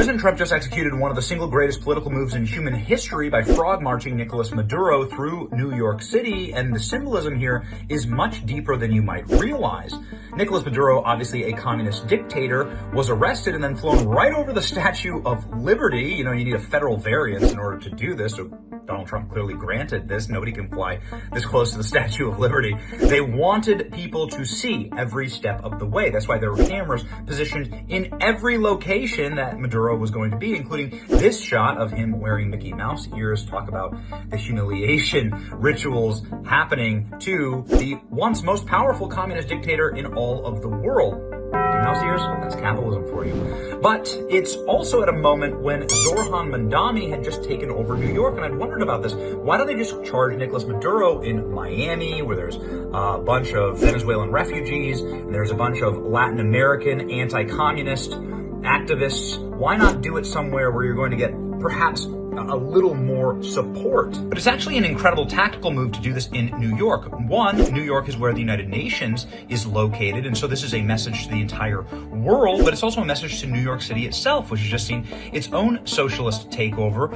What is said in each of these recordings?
President Trump just executed one of the single greatest political moves in human history by frog-marching Nicolas Maduro through New York City, and the symbolism here is much deeper than you might realize. Nicolas Maduro, obviously a communist dictator, was arrested and then flown right over the Statue of Liberty. You know, you need a federal variance in order to do this, so Donald Trump clearly granted this. Nobody can fly this close to the Statue of Liberty. They wanted people to see every step of the way. That's why there were cameras positioned in every location that Maduro was going to be, including this shot of him wearing Mickey Mouse ears. Talk about the humiliation rituals happening to the once most powerful communist dictator in all of the world. Mickey Mouse ears? That's capitalism for you. But it's also at a moment when Zoran Mandami had just taken over New York, and I'd wondered about this. Why don't they just charge Nicolas Maduro in Miami, where there's a bunch of Venezuelan refugees, and there's a bunch of Latin American anti-communist activists? Why not do it somewhere where you're going to get perhaps a little more support? But it's actually an incredible tactical move to do this in New York. One, New York is where the United Nations is located, and so this is a message to the entire world, but it's also a message to New York City itself, which has just seen its own socialist takeover.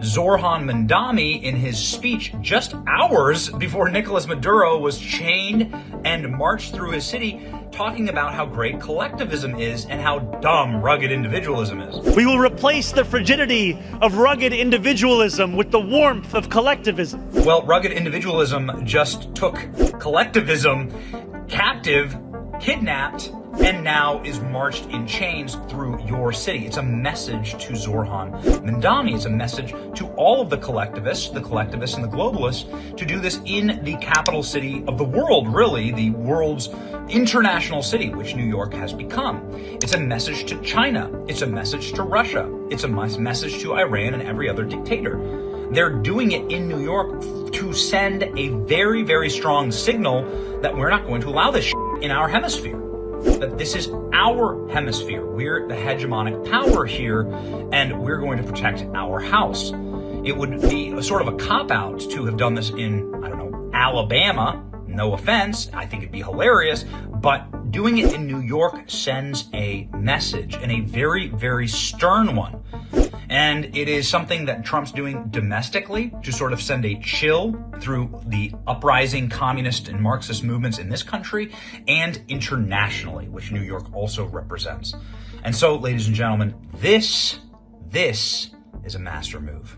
Zoran Mandami, in his speech just hours before Nicolas Maduro was chained and marched through his city, talking about how great collectivism is and how dumb rugged individualism is. We will replace the frigidity of rugged individualism with the warmth of collectivism. Well, rugged individualism just took collectivism captive, kidnapped, and now is marched in chains through your city. It's a message to Zoran Mandami. It's a message to all of the collectivists and the globalists to do this in the capital city of the world, really, the world's international city, which New York has become. It's a message to China. It's a message to Russia. It's a message to Iran and every other dictator. They're doing it in New York to send a very, very strong signal that we're not going to allow this in our hemisphere. That this is our hemisphere. We're the hegemonic power here, and we're going to protect our house. It would be a sort of a cop-out to have done this in, I don't know, Alabama. No offense, I think it'd be hilarious, but doing it in New York sends a message, and a very, very stern one. And it is something that Trump's doing domestically to sort of send a chill through the uprising communist and Marxist movements in this country, and internationally, which New York also represents. And so, ladies and gentlemen, this is a master move.